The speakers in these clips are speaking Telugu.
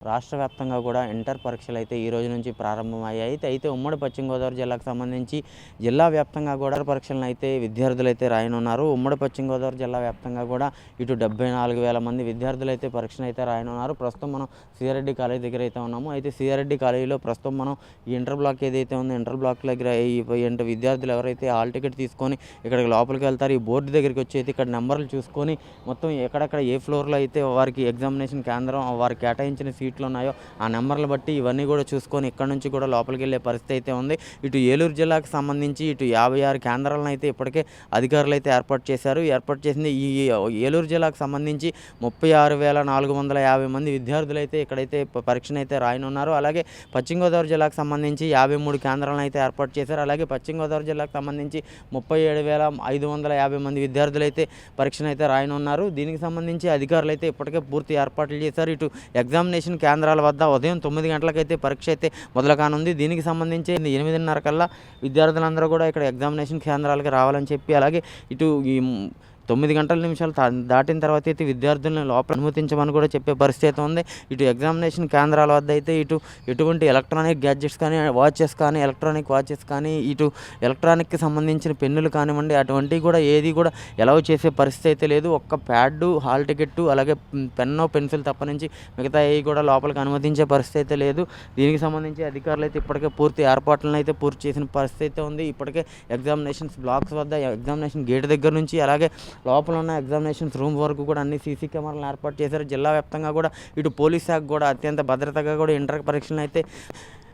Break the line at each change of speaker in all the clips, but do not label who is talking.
రాష్ట్ర వ్యాప్తంగా కూడా ఇంటర్ పరీక్షలు అయితే ఈ రోజు నుంచి ప్రారంభమయ్యాయి. అయితే ఉమ్మడి పశ్చిమ గోదావరి జిల్లాకు సంబంధించి జిల్లా వ్యాప్తంగా కూడా పరీక్షలను అయితే విద్యార్థులు అయితే రాయనున్నారు. ఉమ్మడి పశ్చిమ గోదావరి జిల్లా వ్యాప్తంగా కూడా ఇటు 74,000 మంది విద్యార్థులు అయితే పరీక్షను అయితే రాయనున్నారు. ప్రస్తుతం మనం సిఆర్రెడ్డి కాలేజ్ దగ్గర అయితే ఉన్నాము. అయితే సిఆర్రెడ్డి కాలేజీలో ప్రస్తుతం మనం ఈ ఇంటర్ బ్లాక్ ఏదైతే ఉందో ఇంటర్ బ్లాక్ దగ్గర ఈ విద్యార్థులు ఎవరైతే హాల్ టికెట్ తీసుకొని ఇక్కడికి లోపలికి వెళ్తారు, ఈ బోర్డు దగ్గరికి వచ్చి అయితే ఇక్కడ నెంబర్లు చూసుకొని మొత్తం ఎక్కడెక్కడ ఏ ఫ్లోర్లో అయితే వారికి ఎగ్జామినేషన్ కేంద్రం వారికి కేటాయించిన సీట్లు ఉన్నాయో ఆ నెంబర్లు బట్టి ఇవన్నీ కూడా చూసుకొని ఇక్కడ నుంచి కూడా లోపలికి వెళ్ళే పరిస్థితి అయితే ఉంది. ఇటు ఏలూరు జిల్లాకు సంబంధించి ఇటు 56 కేంద్రాలను అయితే ఇప్పటికే అధికారులు అయితే ఏర్పాటు చేశారు. ఏర్పాటు చేసింది ఈ ఏలూరు జిల్లాకు సంబంధించి 36,450 మంది విద్యార్థులు అయితే ఇక్కడైతే పరీక్షను అయితే రాయనున్నారు. అలాగే పశ్చిమ గోదావరి జిల్లాకు సంబంధించి 53 కేంద్రాలను అయితే ఏర్పాటు చేశారు. అలాగే పశ్చిమ గోదావరి జిల్లాకు సంబంధించి 37,550 మంది విద్యార్థులు అయితే పరీక్షను అయితే రాయనున్నారు. దీనికి సంబంధించి అధికారులు అయితే ఇప్పటికే పూర్తి ఏర్పాట్లు చేశారు. ఇటు ఎగ్జామినేషన్ కేంద్రాల వద్ద ఉదయం 9 గంటలకైతే పరీక్ష అయితే మొదలు కానుంది. దీనికి సంబంధించి 8:30 కల్లా విద్యార్థులందరూ కూడా ఇక్కడ ఎగ్జామినేషన్ కేంద్రాలకి రావాలని చెప్పి, అలాగే ఇటు ఈ 9 గంటల నిమిషాలు దాటిన తర్వాత అయితే విద్యార్థులను లోపల అనుమతించమని కూడా చెప్పే పరిస్థితి ఉంది. ఇటు ఎగ్జామినేషన్ కేంద్రాల వద్ద అయితే ఇటు ఎటువంటి ఎలక్ట్రానిక్ గ్యాడ్జెట్స్ కానీ, వాచెస్ కానీ, ఎలక్ట్రానిక్ వాచెస్ కానీ, ఇటు ఎలక్ట్రానిక్కి సంబంధించిన పెన్నులు కానివ్వండి, అటువంటివి కూడా ఏది కూడా ఎలవ్ చేసే పరిస్థితి అయితే లేదు. ఒక్క ప్యాడు, హాల్ టికెట్టు, అలాగే పెన్ను, పెన్సిల్ తప్ప నుంచి మిగతా ఏవి కూడా లోపలికి అనుమతించే పరిస్థితి అయితే లేదు. దీనికి సంబంధించి అధికారులు అయితే ఇప్పటికే పూర్తి ఏర్పాట్లను అయితే పూర్తి చేసిన పరిస్థితి అయితే ఉంది. ఇప్పటికే ఎగ్జామినేషన్స్ బ్లాక్స్ వద్ద ఎగ్జామినేషన్ గేట్ దగ్గర నుంచి అలాగే లోపల ఉన్న ఎగ్జామినేషన్స్ రూమ్ వరకు కూడా అన్ని సీసీ కెమెరాలను ఏర్పాటు చేశారు. జిల్లా వ్యాప్తంగా కూడా ఇటు పోలీస్ శాఖ కూడా అత్యంత భద్రతగా కూడా ఇంటర్ పరీక్షలను అయితే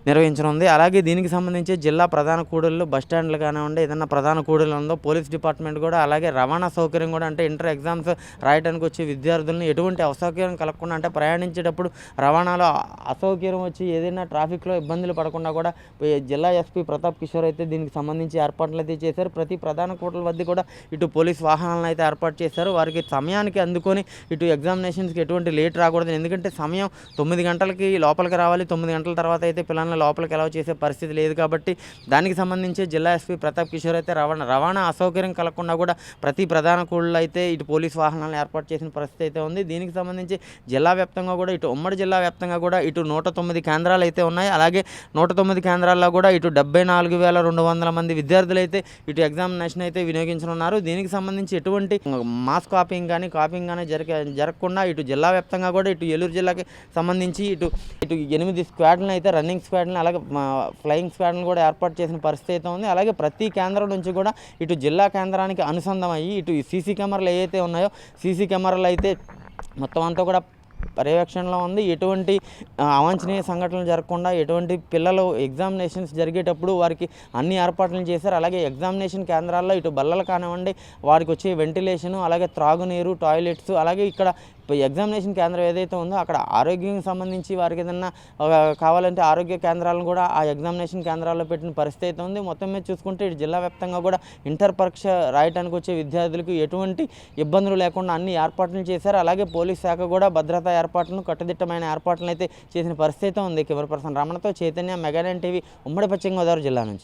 నిర్వహించనుంది. అలాగే దీనికి సంబంధించి జిల్లా ప్రధాన కూడళ్ళు, బస్టాండ్లు కానివ్వండి, ఏదైనా ప్రధాన కూడళ్ళు ఉందో పోలీస్ డిపార్ట్మెంట్ కూడా, అలాగే రవాణా సౌకర్యం కూడా, అంటే ఇంటర్ ఎగ్జామ్స్ రాయడానికి వచ్చే విద్యార్థులను ఎటువంటి అసౌకర్యం కలగకుండా, అంటే ప్రయాణించేటప్పుడు రవాణాలో అసౌకర్యం వచ్చి ఏదైనా ట్రాఫిక్లో ఇబ్బందులు పడకుండా కూడా జిల్లా ఎస్పీ ప్రతాప్ కిషోర్ అయితే దీనికి సంబంధించి ఏర్పాట్లు అయితే చేశారు. ప్రతి ప్రధాన కూడల వద్ద కూడా ఇటు పోలీస్ వాహనాలను అయితే ఏర్పాటు చేశారు. వారికి సమయానికి అందుకొని ఇటు ఎగ్జామినేషన్స్కి ఎటువంటి లేట్ రాకూడదు. ఎందుకంటే సమయం 9 గంటలకి లోపలికి రావాలి. 9 గంటల తర్వాత అయితే పిల్లల్ని లోపలికి అలౌ చేసే పరిస్థితి లేదు. కాబట్టి దానికి సంబంధించి జిల్లా ఎస్పీ ప్రతాప్ కిషోర్ అయితే రవాణా అసౌకర్యం కలగకుండా కూడా ప్రతి ప్రధాన కూడళ్ళు అయితే ఇటు పోలీస్ వాహనాలను ఏర్పాటు చేసిన పరిస్థితి అయితే ఉంది. దీనికి సంబంధించి జిల్లా వ్యాప్తంగా కూడా ఇటు ఉమ్మడి జిల్లా వ్యాప్తంగా కూడా ఇటు 109 కేంద్రాలు అయితే ఉన్నాయి. అలాగే 109 కేంద్రాల్లో కూడా ఇటు 74,200 మంది విద్యార్థులు అయితే ఇటు ఎగ్జామినేషన్ అయితే వినియోగించనున్నారు. దీనికి సంబంధించి ఎటువంటి మాస్ కాపీయింగ్ కానీ జరగకుండా ఇటు జిల్లా వ్యాప్తంగా కూడా ఇటు ఏలూరు జిల్లాకి సంబంధించి ఇటు 8 స్క్వాడ్లను అయితే రన్నింగ్ స్క్వాడ్లను, అలాగే ఫ్లయింగ్ స్క్వాడ్లను కూడా ఏర్పాటు చేసిన పరిస్థితి అయితే ఉంది. అలాగే ప్రతి కేంద్రం నుంచి కూడా ఇటు జిల్లా కేంద్రానికి అనుసంధానం అయ్యి ఇటు సీసీ కెమెరాలు ఏవైతే ఉన్నాయో సీసీ కెమెరాలు అయితే మొత్తం అంతా కూడా పర్యవేక్షణలో ఉంది. ఎటువంటి అవాంఛనీయ సంఘటనలు జరగకుండా, ఎటువంటి పిల్లలు ఎగ్జామినేషన్స్ జరిగేటప్పుడు వారికి అన్ని ఏర్పాట్లు చేశారు. అలాగే ఎగ్జామినేషన్ కేంద్రాల్లో ఇటు బల్లలు కానివ్వండి, వారికి వచ్చే వెంటిలేషను, అలాగే త్రాగునీరు, టాయిలెట్స్, అలాగే ఇక్కడ ఎగ్జామినేషన్ కేంద్రం ఏదైతే ఉందో అక్కడ ఆరోగ్యం సంబంధించి వారికి ఏదన్నా కావాలంటే ఆరోగ్య కేంద్రాలను కూడా ఆ ఎగ్జామినేషన్ కేంద్రాల్లో పెట్టిన పరిస్థితి అయితే ఉంది. మొత్తం మీద చూసుకుంటే ఇటు జిల్లా వ్యాప్తంగా కూడా ఇంటర్ పరీక్ష రాయడానికి వచ్చే విద్యార్థులకు ఎటువంటి ఇబ్బందులు లేకుండా అన్ని ఏర్పాట్లు చేశారు. అలాగే పోలీస్ శాఖ కూడా భద్రతా ఏర్పాట్లను, కట్టుదిట్టమైన ఏర్పాట్లను అయితే చేసిన పరిస్థితి ఉంది. కెమెరా పర్సన్ రమణతో చైతన్య, మెగా9 టీవీ, ఉమ్మడి పశ్చిమ గోదావరి జిల్లా నుంచి.